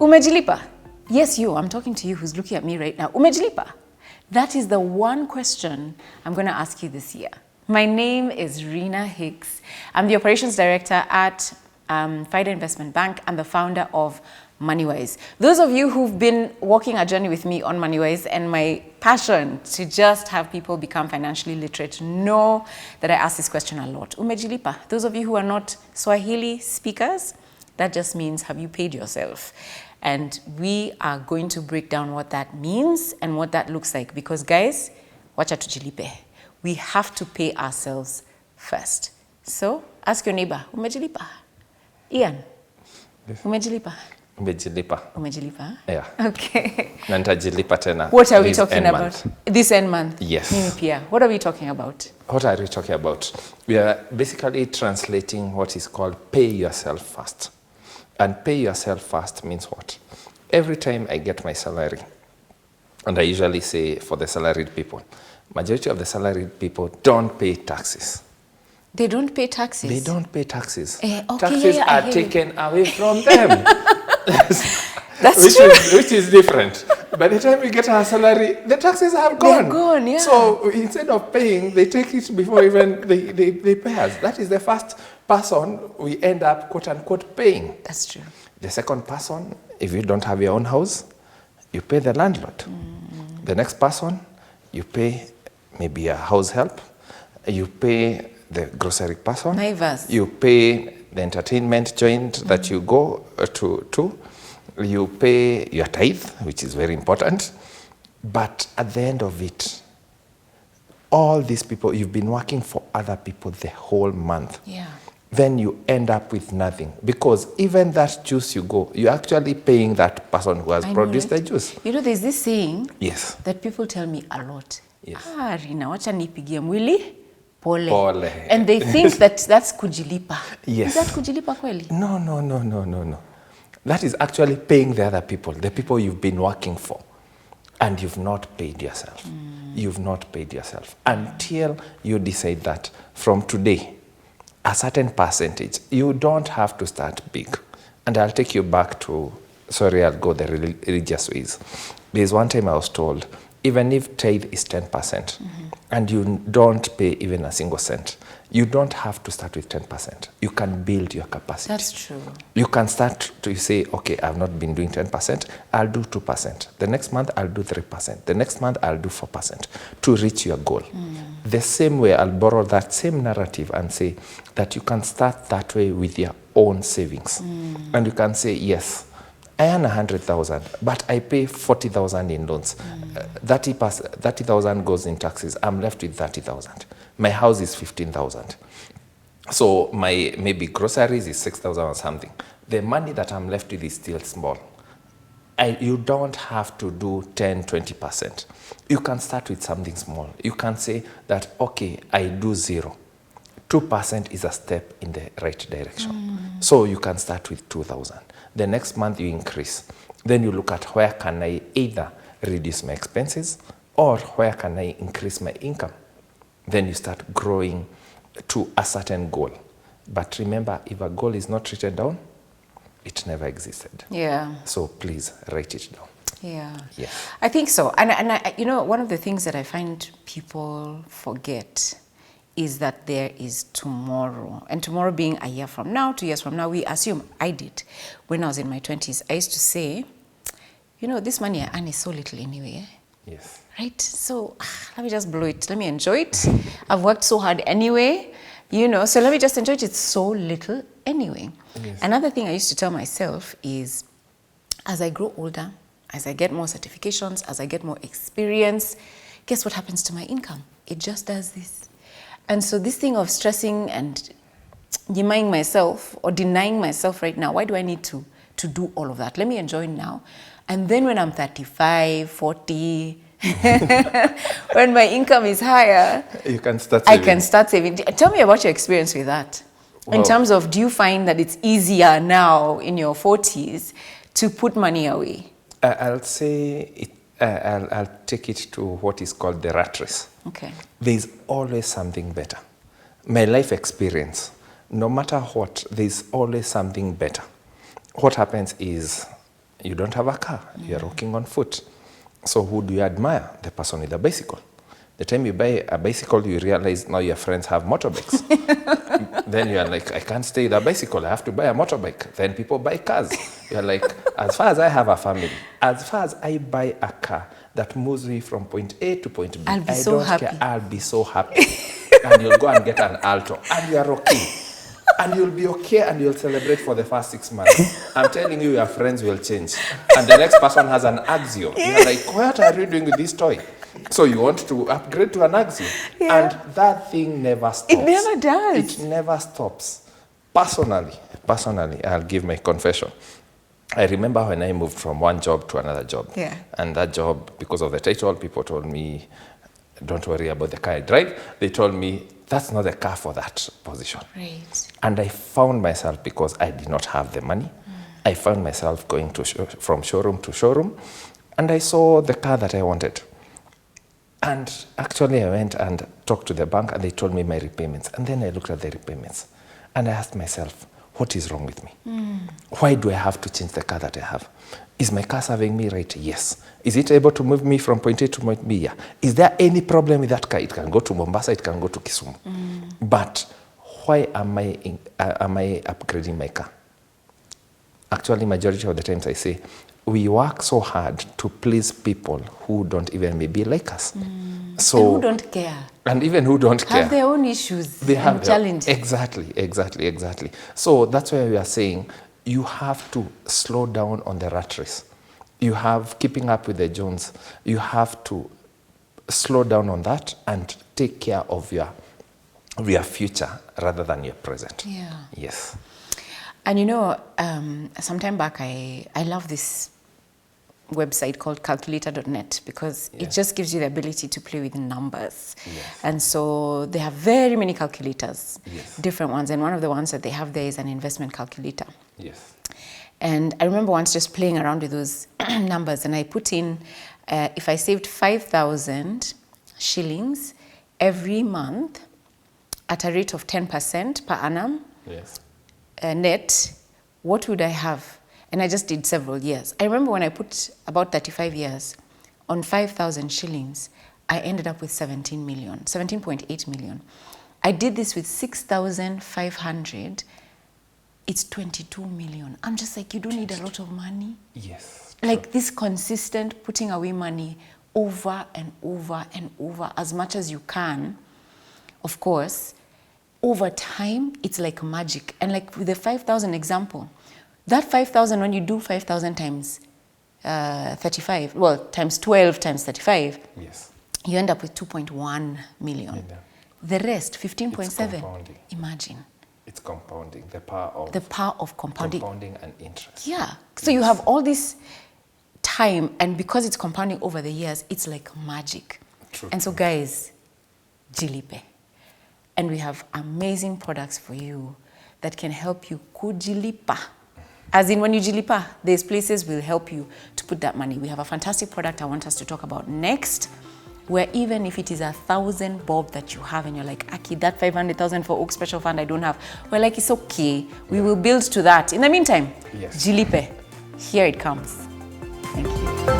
Umejilipa? Yes, you. I'm talking to you who's looking at me right now. Umejilipa? That is the one question I'm going to ask you this year. My name is Rina Hicks. I'm the operations director at FIDA Investment Bank and the founder of MoneyWise. Those of you who've been walking a journey with me on MoneyWise and my passion to just have people become financially literate know that I ask this question a lot. Umejilipa? Those of you who are not Swahili speakers, that just means, have you paid yourself? And we are going to break down what that means and what that looks like. Because guys, wacha tujilipe. We have to pay ourselves first. So ask your neighbor, Umejilipa? Ian, Umejilipa? Umejilipa. Umejilipa? Yeah. Okay. Nantajilipa tena. What are we talking about? This end month? Yes. Mimi pia. What are we talking about? What are we talking about? We are basically translating what is called pay yourself first. And pay yourself first means what? Every time I get my salary, and I usually say for the salaried people, majority of the salaried people don't pay taxes. They don't pay taxes? They don't pay taxes. Okay, taxes are taken away from them. That's true. Which is different. By the time we get our salary, the taxes have gone. They're gone, yeah. So instead of paying, they take it before even they pay us. That is the first person we end up, quote unquote, paying. That's true. The second person, if you don't have your own house, you pay the landlord. The next person, you pay maybe a house help. You pay the grocery person. Naivas. You pay the entertainment joint that you go to. You pay your tithe, which is very important. But at the end of it, all these people, you've been working for other people the whole month. Yeah. Then you end up with nothing. Because even that juice you go, you're actually paying that person who has produced the juice. You know, there's this saying that people tell me a lot. Yes. Rina, wacha nipigie mwili pole. Pole. And they think that's kujilipa. Yes. Is that kujilipa kweli? No. That is actually paying the other people, the people you've been working for. And you've not paid yourself. You've not paid yourself. Until you decide that from today, a certain percentage, you don't have to start big. And I'll take you back to, I'll go the religious ways. There's one time I was told, even if tithe is 10%, and you don't pay even a single cent, you don't have to start with 10%. You can build your capacity. That's true. You can start to say, okay, I've not been doing 10%, I'll do 2%. The next month, I'll do 3%. The next month, I'll do 4% to reach your goal. The same way, I'll borrow that same narrative and say that you can start that way with your own savings. And you can say, yes, I earn 100,000, but I pay 40,000 in loans. 30,000 goes in taxes. I'm left with 30,000. My house is 15,000. So my maybe groceries is 6,000 or something. The money that I'm left with is still small. You don't have to do 10, 20%. You can start with something small. You can say that, okay, I do 0. 2% is a step in the right direction. So you can start with 2,000. The next month you increase. Then you look at where can I either reduce my expenses or where can I increase my income. Then you start growing to a certain goal. But remember, if a goal is not written down, it never existed. Yeah. So please write it down. Yeah. Yeah. I think so. And I, you know, one of the things that I find people forget is that there is tomorrow. And tomorrow being a year from now, 2 years from now, we assume, I did. When I was in my 20s, I used to say, you know, this money I earn is so little anyway. Yes. Right? So let me just blow it. Let me enjoy it. I've worked so hard anyway, you know, so let me just enjoy it. It's so little anyway. Yes. Another thing I used to tell myself is, as I grow older, as I get more certifications, as I get more experience, guess what happens to my income? It just does this. And so this thing of stressing and denying myself right now, why do I need to do all of that? Let me enjoy now. And then when I'm 35, 40, when my income is higher, you can start saving. I can start saving. Tell me about your experience with that. Well, in terms of, do you find that it's easier now in your 40s to put money away? I'll say, I'll take it to what is called the rat race. Okay. There's always something better. My life experience, no matter what, there's always something better. What happens is, You don't have a car. You're walking on foot. So who do you admire? The person with a bicycle. The time you buy a bicycle, you realize now your friends have motorbikes. Then you're like, I can't stay with a bicycle. I have to buy a motorbike. Then people buy cars. You're like, as far as I have a family, as far as I buy a car that moves me from point A to point B, I'll be I so don't happy. care. I'll be so happy. And you'll go and get an Alto, and you're okay. And you'll be okay, and you'll celebrate for the first 6 months. I'm telling you, your friends will change. And the next person has an Axio. You're like, what are you doing with this toy? So you want to upgrade to an Axio. Yeah. And that thing never stops. It never does. It never stops. Personally, I'll give my confession. I remember when I moved from one job to another job. Yeah. And that job, because of the title, people told me, don't worry about the car I drive. They told me, that's not the car for that position. Right. And I found myself, because I did not have the money, I found myself going to from showroom to showroom, and I saw the car that I wanted. And actually I went and talked to the bank, and they told me my repayments. And then I looked at the repayments, and I asked myself, what is wrong with me? Why do I have to change the car that I have? Is my car serving me right? Yes. Is it able to move me from point A to point B? Yeah. Is there any problem with that car? It can go to Mombasa, it can go to Kisumu. But why am I upgrading my car? Actually, majority of the times I say, we work so hard to please people who don't even maybe like us. So, and who don't care. And even who don't care. Have their own issues. They have and challenges. Exactly. So that's why we are saying you have to slow down on the rat race. You have keeping up with the Jones. You have to slow down on that and take care of your future rather than your present. Yeah. Yes. And you know, some time back, I love this website called calculator.net because it just gives you the ability to play with numbers. Yes. And so they have very many calculators, Yes. different ones. And one of the ones that they have there is an investment calculator. Yes. And I remember once just playing around with those numbers, and I put in, if I saved 5,000 shillings every month at a rate of 10% per annum, Yes. net, what would I have? And I just did several years. I remember when I put about 35 years on 5,000 shillings, I ended up with 17.8 million. I did this with 6,500. It's 22 million. I'm just like, you don't need a lot of money. Yes. Like this consistent putting away money over and over and over as much as you can. Of course, over time, it's like magic. And like with the 5,000 example, that 5,000, when you do 5,000 times 35, well, times 12 times 35, Yes. you end up with 2.1 million. Yeah. The rest, 15.7, It's compounding. imagine. It's compounding. The power of compounding. Compounding and interest. Yeah. So you have all this time, and because it's compounding over the years, it's like magic. True. And so guys, Jilipe. And we have amazing products for you that can help you kujilipa. As in when you jilipa, there's places will help you to put that money. We have a fantastic product I want us to talk about next, where even if it is 1,000 bob that you have and you're like, Aki, that 500,000 for Oak Special Fund I don't have. We're like, it's okay. We will build to that. In the meantime, Yes. Jilipe, here it comes. Thank you.